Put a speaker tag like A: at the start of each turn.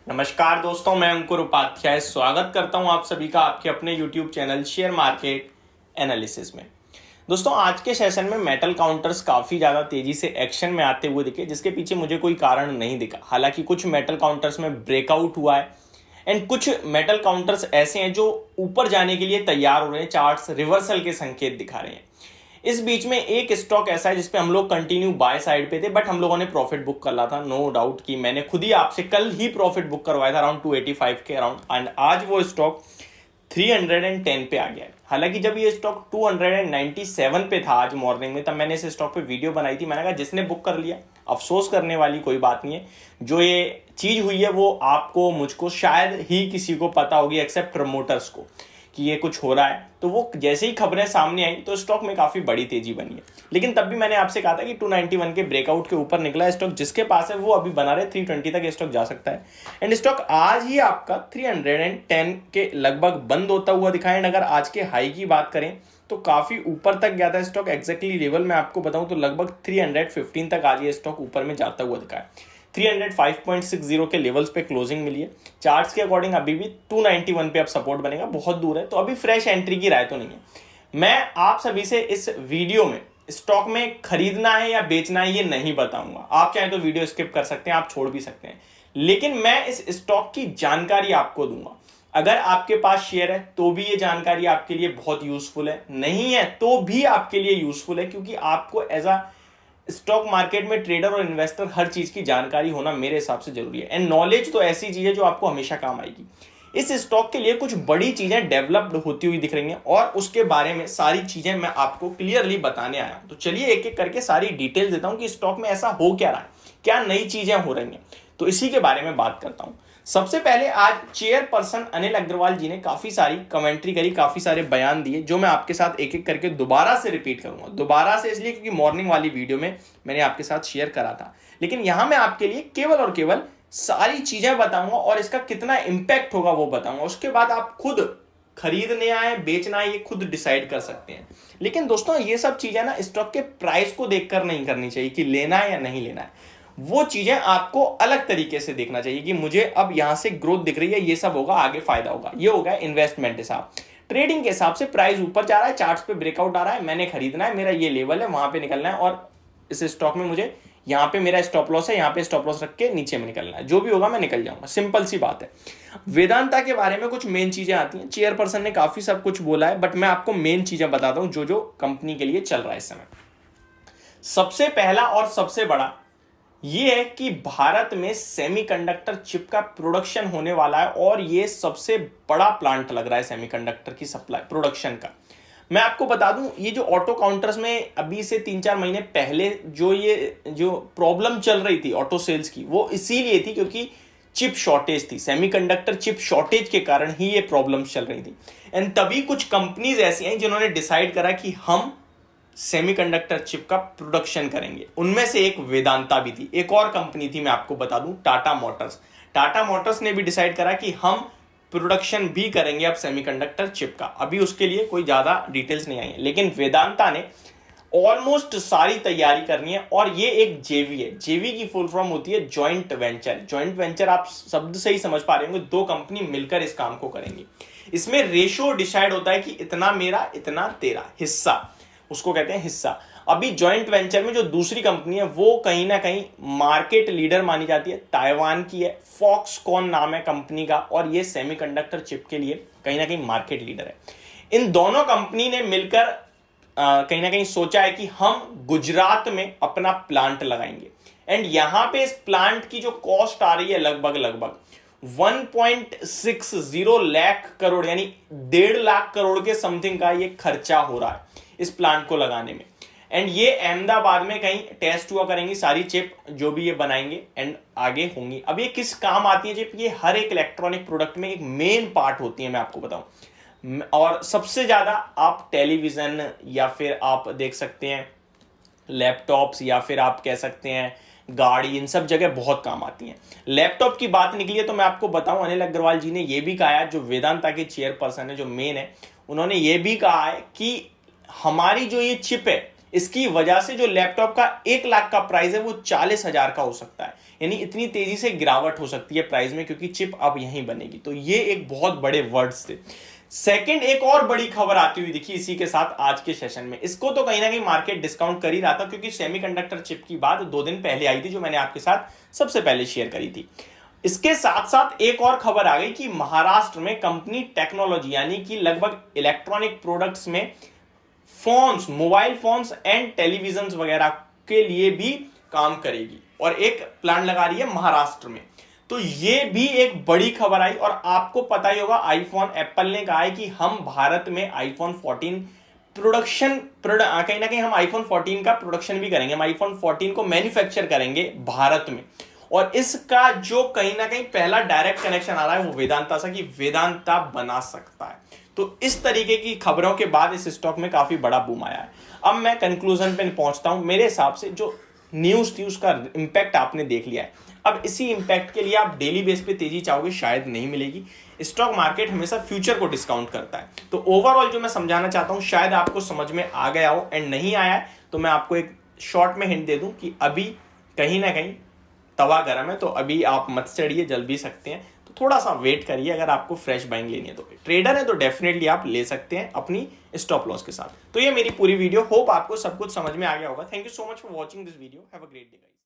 A: नमस्कार दोस्तों, मैं अंकुर उपाध्याय स्वागत करता हूं आप सभी का आपके अपने YouTube channel share market analysis में। दोस्तों, आज के सेशन में मेटल काउंटर्स काफी ज्यादा तेजी से एक्शन में आते हुए दिखे, जिसके पीछे मुझे कोई कारण नहीं दिखा। हालांकि कुछ मेटल काउंटर्स में ब्रेकआउट हुआ है एंड कुछ मेटल काउंटर्स ऐसे हैं जो ऊपर जाने के लिए तैयार हो रहे हैं, चार्ट्स रिवर्सल के संकेत दिखा रहे हैं। इस बीच में एक स्टॉक ऐसा है जिसपे हम लोग कंटिन्यू बाय साइड पे थे, बट हम लोगों ने प्रॉफिट बुक कर लिया था। नो डाउट कि मैंने खुद ही आपसे कल ही प्रॉफिट बुक करवाया था अराउंड 285 के अराउंड, एंड आज वो स्टॉक 310 पे आ गया है। हालांकि जब ये स्टॉक 297 पे था आज मॉर्निंग में, तब मैंने इस स्टॉक पे वीडियो बनाई थी। मैंने कहा जिसने बुक कर लिया, अफसोस करने वाली कोई बात नहीं है। जो ये चीज हुई है वो आपको, मुझको, शायद ही किसी को पता होगी एक्सेप्ट प्रमोटर्स को कि ये कुछ हो रहा है। तो वो जैसे ही खबरें सामने आई तो स्टॉक में काफी बड़ी तेजी बनी है। लेकिन तब भी मैंने आपसे कहा था कि 291 के ब्रेकआउट के ऊपर निकला स्टॉक, जिसके पास है वो अभी बना रहे 320 तक स्टॉक जा सकता है। एंड स्टॉक आज ही आपका 310 के लगभग बंद होता हुआ दिखाया। एंड अगर आज के हाई की बात करें तो काफी ऊपर तक गया था स्टॉक। एक्जैक्टली लेवल में आपको बताऊं तो लगभग 315 तक आज ये स्टॉक ऊपर में जाता हुआ दिखा है। 305.60 के लेवल्स पे क्लोजिंग मिली है। चार्ट्स के अकॉर्डिंग अभी भी 291 पे अब सपोर्ट बनेगा, बहुत दूर है, तो अभी फ्रेश एंट्री की राय तो नहीं है। मैं आप सभी से इस वीडियो में स्टॉक में खरीदना है या बेचना है ये नहीं बताऊंगा। आप चाहे तो वीडियो स्किप कर सकते हैं, आप छोड़ भी सकते हैं, लेकिन मैं इस स्टॉक की जानकारी आपको दूंगा। अगर आपके पास शेयर है तो भी ये जानकारी आपके लिए बहुत यूजफुल है, नहीं है तो भी आपके लिए यूजफुल है, क्योंकि आपको एज अ स्टॉक मार्केट में ट्रेडर और इन्वेस्टर हर चीज की जानकारी होना मेरे हिसाब से जरूरी है। एंड नॉलेज तो ऐसी चीज है जो आपको हमेशा काम आएगी। इस स्टॉक के लिए कुछ बड़ी चीजें डेवलप्ड होती हुई दिख रही हैं और उसके बारे में सारी चीजें मैं आपको क्लियरली बताने आया हूं। तो चलिए एक एक करके सारी डिटेल देता हूं कि स्टॉक में ऐसा हो क्या रहा है, क्या नई चीजें हो रही हैं, तो इसी के बारे में बात करता हूं। सबसे पहले आज चेयरपर्सन अनिल अग्रवाल जी ने काफी सारी कमेंट्री करी, काफी सारे बयान दिए, जो मैं आपके साथ एक एक करके दोबारा से रिपीट करूंगा। दोबारा से इसलिए क्योंकि मॉर्निंग वाली वीडियो में मैंने आपके साथ शेयर करा था, लेकिन यहां मैं आपके लिए केवल और केवल सारी चीजें बताऊंगा और इसका कितना इंपैक्ट होगा वो बताऊंगा। उसके बाद आप खुद खरीदने आए बेचना आए ये खुद डिसाइड कर सकते हैं। लेकिन दोस्तों ये सब चीजें ना स्टॉक के प्राइस को देखकर नहीं करनी चाहिए कि लेना है या नहीं लेना है। वो चीजें आपको अलग तरीके से देखना चाहिए कि मुझे अब यहां से ग्रोथ दिख रही है, ये सब होगा, आगे फायदा होगा। ये होगा इन्वेस्टमेंट हिसाब। ट्रेडिंग के हिसाब से प्राइस ऊपर जा रहा है, चार्ट्स पे ब्रेकआउट आ रहा है, मैंने खरीदना है, मेरा ये लेवल है, वहां पे निकलना है और इस स्टॉक में मुझे यहाँ पे मेरा स्टॉप लॉस है, यहाँ पे स्टॉप लॉस रख के नीचे में निकलना है। जो भी होगा मैं निकल जाऊंगा, सिंपल सी बात है। वेदांता के बारे में कुछ मेन चीजें आती हैं। चेयरपर्सन ने काफी सब कुछ बोला है, बट मैं आपको मेन चीजें बताता हूं जो जो कंपनी के लिए चल रहा है इस समय। सबसे पहला और सबसे बड़ा ये है कि भारत में सेमीकंडक्टर चिप का प्रोडक्शन होने वाला है और ये सबसे बड़ा प्लांट लग रहा है सेमीकंडक्टर की सप्लाई प्रोडक्शन का। मैं आपको बता दूं, ये जो ऑटो काउंटर्स में अभी से 3-4 महीने पहले जो प्रॉब्लम चल रही थी ऑटो सेल्स की, वो इसीलिए थी क्योंकि चिप शॉर्टेज थी। सेमीकंडक्टर चिप शॉर्टेज के कारण ही ये प्रॉब्लम्स चल रही थी। एंड तभी कुछ कंपनीज ऐसी हैं जिन्होंने डिसाइड करा कि हम सेमीकंडक्टर चिप का प्रोडक्शन करेंगे। उनमें से एक वेदांता भी थी। एक और कंपनी थी, मैं आपको बता दूं, टाटा मोटर्स। टाटा मोटर्स ने भी डिसाइड करा कि हम प्रोडक्शन भी करेंगे अब सेमीकंडक्टर चिप का। अभी उसके लिए कोई ज्यादा डिटेल्स नहीं आई है, लेकिन वेदांता ने ऑलमोस्ट सारी तैयारी करनी है। और ये एक जेवी है। जेवी की फुल फॉर्म होती है जॉइंट वेंचर। जॉइंट वेंचर आप शब्द से ही समझ पा रहे होंगे, दो कंपनी मिलकर इस काम को करेंगी। इसमें रेशो डिसाइड होता है कि इतना मेरा इतना तेरा हिस्सा, उसको कहते हैं हिस्सा। अभी जॉइंट वेंचर में जो दूसरी कंपनी है वो कहीं ना कहीं मार्केट लीडर मानी जाती है, ताइवान की है, फॉक्सकॉन नाम है कंपनी का, और ये सेमीकंडक्टर चिप के लिए कहीं ना कहीं मार्केट लीडर है। इन दोनों कंपनी ने मिलकर कहीं ना कहीं सोचा है कि हम गुजरात में अपना प्लांट लगाएंगे। एंड यहां पे इस प्लांट की जो कॉस्ट आ रही है लगभग 1.60 लाख करोड़, यानी 1.5 लाख करोड़ के समथिंग का ये खर्चा हो रहा है इस प्लांट को लगाने में। एंड ये अहमदाबाद में कहीं टेस्ट हुआ करेंगी सारी चिप जो भी ये बनाएंगे एंड आगे होंगी। अब ये किस काम आती है चिप? ये हर एक इलेक्ट्रॉनिक प्रोडक्ट में एक मेन पार्ट होती है, मैं आपको बताऊं। और सबसे ज्यादा आप टेलीविजन या फिर आप देख सकते हैं लैपटॉप्स या फिर आप कह सकते हैं गाड़ी, इन सब जगह बहुत काम आती हैं। लैपटॉप की बात निकली है तो मैं आपको बताऊं, अनिल अग्रवाल जी ने यह भी कहा है, जो वेदांता के चेयरपर्सन है, जो मेन है, उन्होंने ये भी कहा है कि हमारी जो ये चिप है इसकी वजह से जो लैपटॉप का 1 लाख का प्राइस है वो 40,000 का हो सकता है। यानी इतनी तेजी से गिरावट हो सकती है प्राइस में, क्योंकि चिप अब यहीं बनेगी। तो ये एक बहुत बड़े वर्ड्स थे। सेकंड, एक और बड़ी खबर आती हुई दिखी इसी के साथ आज के सेशन में। इसको तो कहीं ना कहीं मार्केट डिस्काउंट कर ही रहा था, क्योंकि सेमीकंडक्टर चिप की बात 2 दिन पहले आई थी, जो मैंने आपके साथ सबसे पहले शेयर करी थी। इसके साथ साथ एक और खबर आ गई कि महाराष्ट्र में कंपनी टेक्नोलॉजी, यानी कि लगभग इलेक्ट्रॉनिक प्रोडक्ट्स में phones, mobile phones and television वगैरह के लिए भी काम करेगी, और एक प्लांट लगा रही है महाराष्ट्र में। तो ये भी एक बड़ी खबर आई। और आपको पता ही होगा, आईफोन, एप्पल ने कहा है कि हम भारत में आईफोन 14 प्रोडक्शन, कहीं ना कहीं हम आईफोन 14 का प्रोडक्शन भी करेंगे, हम आईफोन 14 को मैन्युफैक्चर करेंगे भारत में। और इसका जो कहीं ना कहीं पहला डायरेक्ट कनेक्शन आ रहा है वो वेदांता से, कि वेदांता बना सकता है। तो इस तरीके की खबरों के बाद इस स्टॉक में काफी बड़ा बूम आया है। अब मैं कंक्लूजन पे पहुंचता हूं। मेरे हिसाब से जो न्यूज थी उसका इंपैक्ट आपने देख लिया है। अब इसी इंपैक्ट के लिए आप डेली बेस पे तेजी चाहोगे, शायद नहीं मिलेगी। स्टॉक मार्केट हमेशा फ्यूचर को डिस्काउंट करता है। तो ओवरऑल जो मैं समझाना चाहता हूं, शायद आपको समझ में आ गया हो, एंड नहीं आया है तो मैं आपको एक शॉर्ट में हिंट दे दूं कि अभी कहीं ना कहीं तवा गर्म है, तो अभी आप मत चढ़िए, जल भी सकते हैं। तो थोड़ा सा वेट करिए। अगर आपको फ्रेश बाइंग लेनी है, तो ट्रेडर है तो डेफिनेटली आप ले सकते हैं अपनी स्टॉप लॉस के साथ। तो ये मेरी पूरी वीडियो, होप आपको सब कुछ समझ में आ गया होगा। Thank you so much for watching this video. Have a great day guys.